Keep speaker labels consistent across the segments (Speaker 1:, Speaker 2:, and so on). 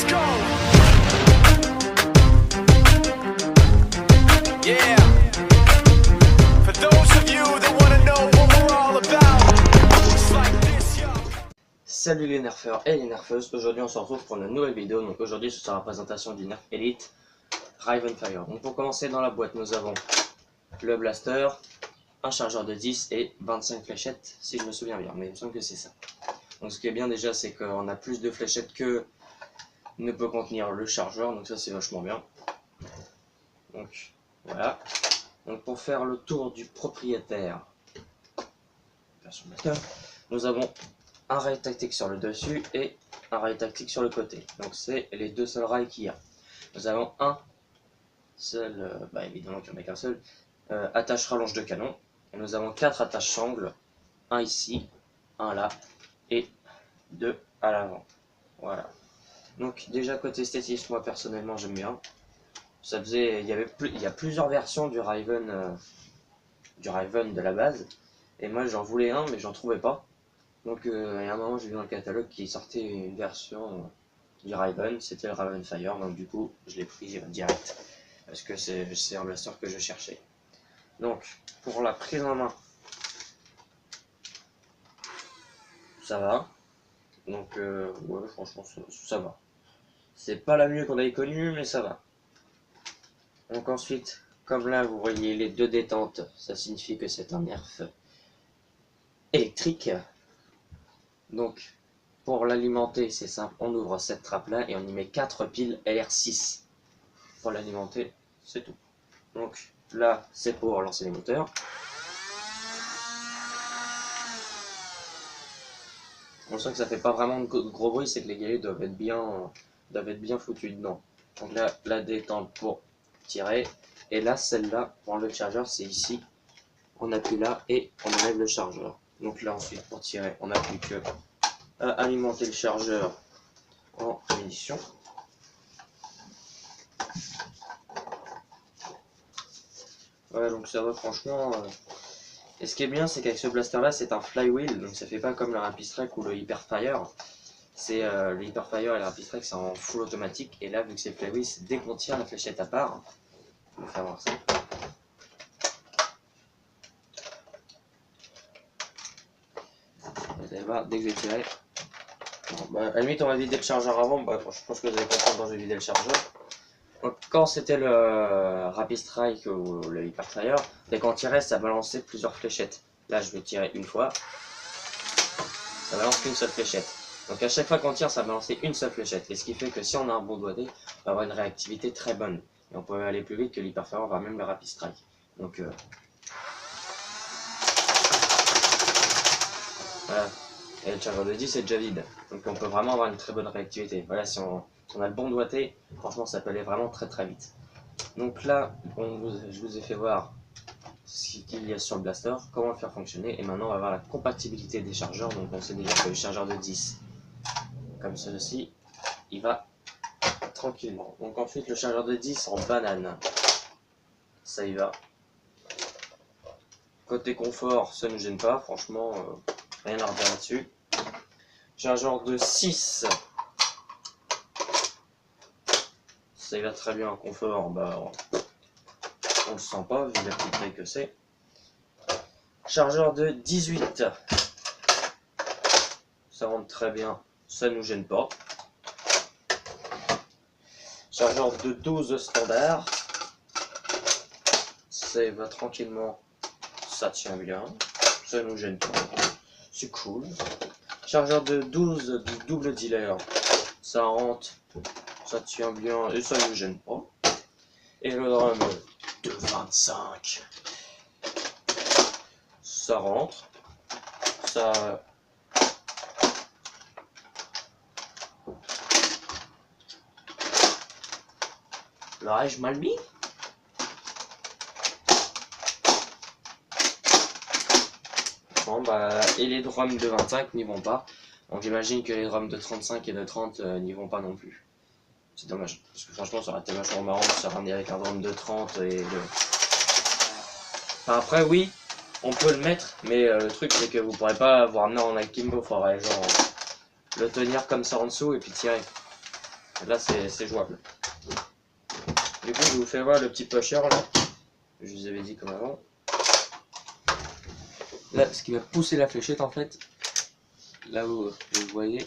Speaker 1: go. Yeah. For those of you that want to know what we're all about, it's like this, yo.
Speaker 2: Salut les nerfeurs et les nerfeuses, aujourd'hui on se retrouve pour une nouvelle vidéo. Donc aujourd'hui ce sera la présentation du Nerf Elite Rivenfire. Donc pour commencer, dans la boîte nous avons le blaster, un chargeur de 10 et 25 fléchettes si je me souviens bien, mais il me semble que c'est ça. Donc ce qui est bien déjà, c'est qu'on a plus de fléchettes que ne peut contenir le chargeur, donc ça c'est vachement bien. Donc voilà. Donc pour faire le tour du propriétaire, version blaster, nous avons un rail tactique sur le dessus et un rail tactique sur le côté. Donc c'est les deux seuls rails qu'il y a. Nous avons un seul, évidemment qu'il n'y en a qu'un seul, attache rallonge de canon. Et nous avons 4 attaches sangles, un ici, un là et 2 à l'avant. Voilà. Donc déjà côté esthétisme, moi personnellement j'aime bien. Ça faisait, il y a plusieurs versions du Riven de la base. Et moi j'en voulais un mais j'en trouvais pas. Donc il y a un moment j'ai vu dans le catalogue qui sortait une version du Riven, c'était le Rivenfire. Donc du coup je l'ai pris direct. Parce que c'est un blaster que je cherchais. Donc pour la prise en main, ça va. Donc ouais, franchement ça va. C'est pas la mieux qu'on ait connue, mais ça va. Donc ensuite, comme là vous voyez les deux détentes, ça signifie que c'est un nerf électrique. Donc pour l'alimenter c'est simple, on ouvre cette trappe là et on y met 4 piles LR6. Pour l'alimenter, c'est tout. Donc là c'est pour lancer les moteurs. On sent que ça fait pas vraiment de gros bruit, c'est que les galets doivent être bien foutus dedans. Donc là, la détente pour tirer. Et là, celle-là, pour le chargeur, c'est ici. On appuie là et on enlève le chargeur. Donc là, ensuite, pour tirer, on n'a plus que à alimenter le chargeur en munitions. Voilà, donc ça va franchement. Et ce qui est bien, c'est qu'avec ce blaster là, c'est un flywheel, donc ça fait pas comme le Rapistrike ou le Hyperfire. C'est le Hyperfire et le Rapistrike, c'est en full automatique. Et là, vu que c'est flywheel, c'est dès qu'on tire la fléchette à part. On va faire voir ça. Vous allez voir, dès que je vais tirer. Bon, à la limite, on va vider le chargeur avant. Je pense que vous allez comprendre quand je vais vider le chargeur. Donc, quand c'était le Rapistrike ou le Hyperfire, dès qu'on tirait, ça balançait plusieurs fléchettes. Là, je vais tirer une fois. Ça balance qu'une seule fléchette. Donc à chaque fois qu'on tire, ça va balancer une seule fléchette. Et ce qui fait que si on a un bon doigté, on va avoir une réactivité très bonne. Et on peut aller plus vite que l'Hyperfire, voire même le Rapistrike. Donc voilà. Et le chargeur de 10 est déjà vide. Donc on peut vraiment avoir une très bonne réactivité. Voilà, si on a le bon doigté, franchement ça peut aller vraiment très très vite. Donc là, je vous ai fait voir ce qu'il y a sur le blaster, comment le faire fonctionner. Et maintenant on va voir la compatibilité des chargeurs. Donc on sait déjà que le chargeur de 10, comme celui-ci, il va tranquillement. Donc ensuite le chargeur de 10 en banane, ça y va. Côté confort, ça ne nous gêne pas, franchement, rien à redire là-dessus. Chargeur de 6, ça y va très bien en confort, on le sent pas vu la petite taille que c'est. Chargeur de 18, ça rentre très bien, ça nous gêne pas. Chargeur de 12 standard, ça y va tranquillement, ça tient bien, ça nous gêne pas, c'est cool. Chargeur de 12 du double dealer, ça rentre, ça tient bien et ça nous gêne pas. Et le drum de 25, ça rentre, ça... L'aurais-je mal mis? Bon, et les drums de 25 n'y vont pas. Donc j'imagine que les drums de 35 et de 30 n'y vont pas non plus. C'est dommage. Parce que franchement ça aurait été vachement marrant de se ramener avec un drum de 30 et de... Enfin après oui, on peut le mettre, mais le truc c'est que vous pourrez pas vous ramener en akimbo, il faudrait genre le tenir comme ça en dessous et puis tirer. Là c'est jouable. Du coup je vous fais voir le petit pusher là. Je vous avais dit comme avant. Là ce qui va pousser la fléchette en fait. Là où vous voyez.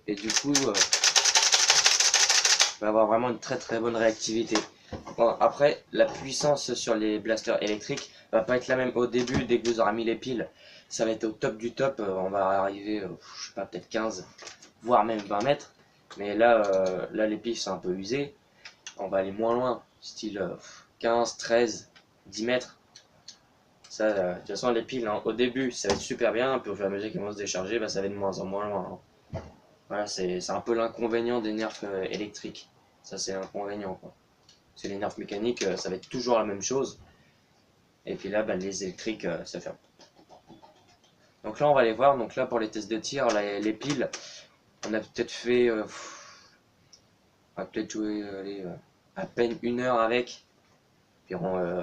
Speaker 2: Et du coup va avoir vraiment une très bonne réactivité. Bon, après la puissance sur les blasters électriques va pas être la même au début. Dès que vous aurez mis les piles, ça va être au top du top. On va arriver je sais pas, peut-être 15 voire même 20 mètres. Mais là là les piles sont un peu usées, on va aller moins loin, style 15, 13, 10 mètres. Ça de toute façon les piles hein, au début ça va être super bien, puis au fur et à mesure qu'ils vont se décharger bah, ça va être de moins en moins loin hein. Voilà, c'est un peu l'inconvénient des nerfs électriques. Ça c'est l'inconvénient quoi. Parce que les nerfs mécaniques ça va être toujours la même chose. Et puis là bah, les électriques ça fait. Donc là on va aller voir, donc là pour les tests de tir, les piles, on a peut-être fait on va peut-être jouer à peine 1 heure avec, puis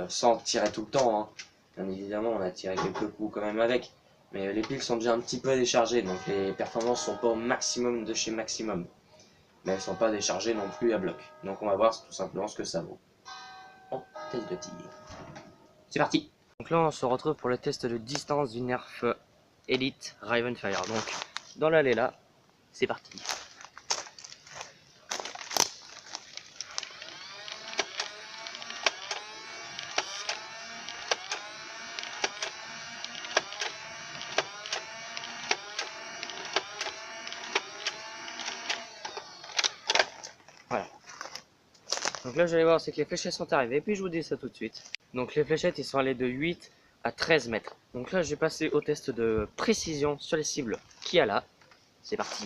Speaker 2: sans tirer tout le temps hein. Bien évidemment on a tiré quelques coups quand même avec, mais les piles sont déjà un petit peu déchargées, donc les performances sont pas au maximum de chez maximum, mais elles sont pas déchargées non plus à bloc. Donc on va voir tout simplement ce que ça vaut en test de tir. C'est parti. Donc là on se retrouve pour le test de distance du Nerf Elite Ravenfire. Donc dans l'allée là, c'est parti. Voilà. Donc là, j'allais voir, c'est que les fléchettes sont arrivées, puis je vous dis ça tout de suite. Donc les fléchettes, ils sont allés de 8 à 13 mètres. Donc là, j'ai passé au test de précision sur les cibles qu'il y a là. C'est parti.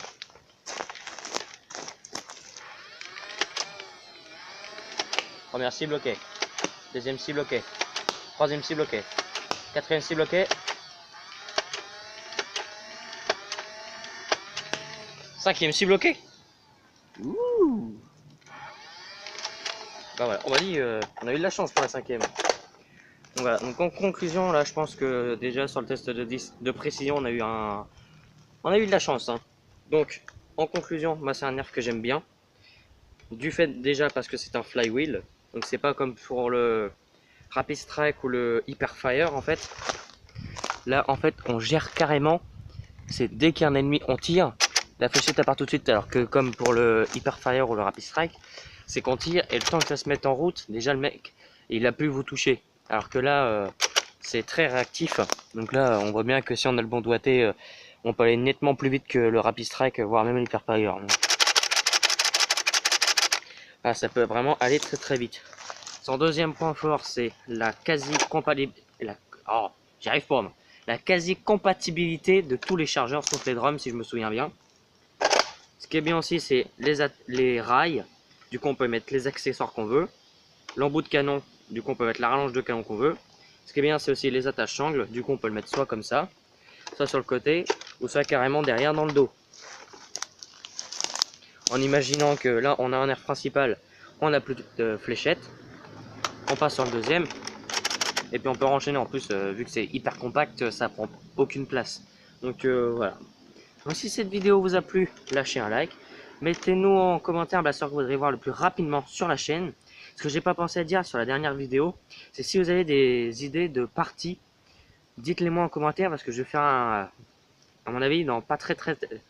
Speaker 2: Première cible, ok. Deuxième cible, ok. Troisième cible, ok. Quatrième cible, ok. Cinquième cible, ok. Ouh. Bah voilà, on m'a dit, on a eu de la chance pour la cinquième. Donc voilà, donc en conclusion, là je pense que déjà sur le test de précision, on a eu de la chance. Hein. Donc en conclusion, moi c'est un nerf que j'aime bien. Du fait déjà parce que c'est un flywheel, donc c'est pas comme pour le Rapid Strike ou le Hyper Fire en fait. Là en fait on gère carrément, c'est dès qu'il y a un ennemi on tire, la fléchette elle part tout de suite, alors que comme pour le Hyper Fire ou le Rapid Strike, c'est qu'on tire et le temps que ça se mette en route, déjà le mec il a pu vous toucher. Alors que là c'est très réactif, donc là on voit bien que si on a le bon doigté, on peut aller nettement plus vite que le Rapid Strike, voire même l'Hyper Fire. Ah, ça peut vraiment aller très vite. Son deuxième point fort, c'est la quasi-compatibilité. Oh, j'y arrive pas, moi. La quasi-compatibilité de tous les chargeurs sauf les drums, si je me souviens bien. Ce qui est bien aussi, c'est les rails. Du coup, on peut mettre les accessoires qu'on veut. L'embout de canon, du coup, on peut mettre la rallonge de canon qu'on veut. Ce qui est bien, c'est aussi les attaches sangles. Du coup, on peut le mettre soit comme ça, soit sur le côté, ou soit carrément derrière dans le dos. En imaginant que là on a un nerf principal, on n'a plus de fléchettes, on passe sur le deuxième, et puis on peut enchaîner en plus, vu que c'est hyper compact, ça prend aucune place. Donc voilà. Donc si cette vidéo vous a plu, lâchez un like, mettez-nous en commentaire ce que vous voudrez voir le plus rapidement sur la chaîne. Ce que j'ai pas pensé à dire sur la dernière vidéo, c'est si vous avez des idées de parties, dites-les moi en commentaire, parce que je vais faire à mon avis dans pas très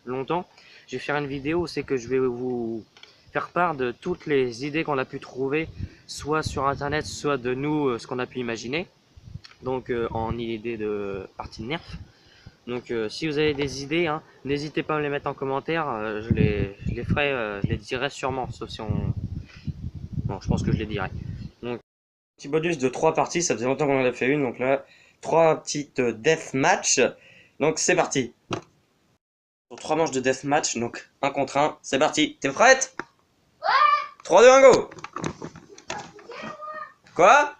Speaker 2: longtemps, je vais faire une vidéo, c'est que je vais vous faire part de toutes les idées qu'on a pu trouver, soit sur internet, soit de nous, ce qu'on a pu imaginer, donc en idée de partie de nerf. Donc si vous avez des idées, hein, n'hésitez pas à me les mettre en commentaire, je les ferai, je les dirai sûrement, sauf si on... Bon, je pense que je les dirai. Donc, petit bonus de 3 parties, ça faisait longtemps qu'on en a fait une, donc là, 3 petites deathmatch, donc c'est parti. 3 manches de deathmatch, donc 1 contre 1, c'est parti. T'es prête? Ouais. 3, 2, 1, go. Quoi?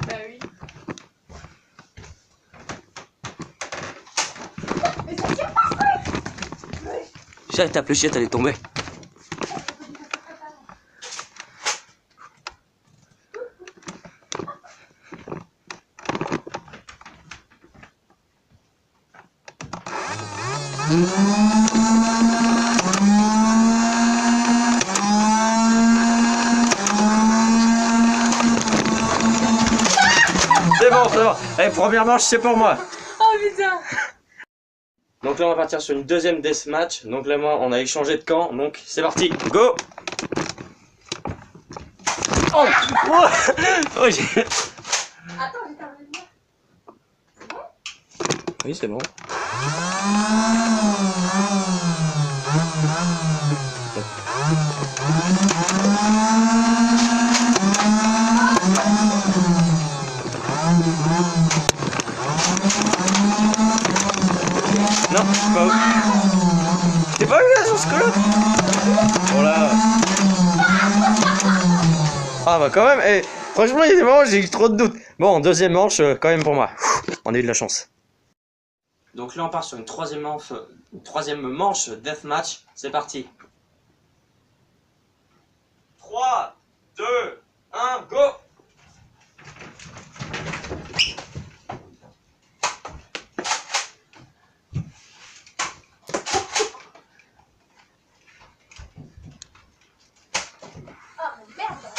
Speaker 3: Bah oui. Mais ça tire pas.
Speaker 2: Ta fléchette, elle est tombée. bon, c'est bon. Allez, première manche, c'est pour moi.
Speaker 3: Oh putain.
Speaker 2: Donc là, on va partir sur une deuxième deathmatch. Donc là, moi, on a échangé de camp. Donc c'est parti, go. Oh, oh, oh, j'ai-
Speaker 3: Attends, j'ai terminé de voir.
Speaker 2: Oui, c'est bon. Non, je suis pas où. T'es pas vu là sur ce coup-là? Voilà. Ah bah quand même, eh, franchement il y a des moments où j'ai eu trop de doutes. Bon, deuxième manche, quand même pour moi. On a eu de la chance. Donc là on part sur une troisième manche deathmatch. C'est parti. 3, 2, 1, go.
Speaker 3: Oh merde.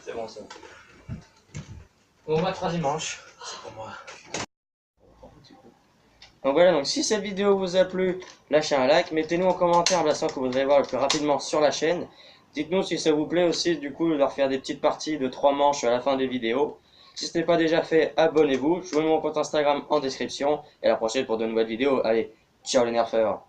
Speaker 2: C'est bon, c'est bon. On va troisième manche. C'est pour moi. Donc voilà, donc si cette vidéo vous a plu, lâchez un like, mettez-nous en commentaire l'instant que vous voudrez voir le plus rapidement sur la chaîne. Dites-nous si ça vous plaît aussi, du coup, de leur faire des petites parties de 3 manches à la fin des vidéos. Si ce n'est pas déjà fait, abonnez-vous. Je vous mets mon compte Instagram en description. Et à la prochaine pour de nouvelles vidéos. Allez, ciao les nerfeurs.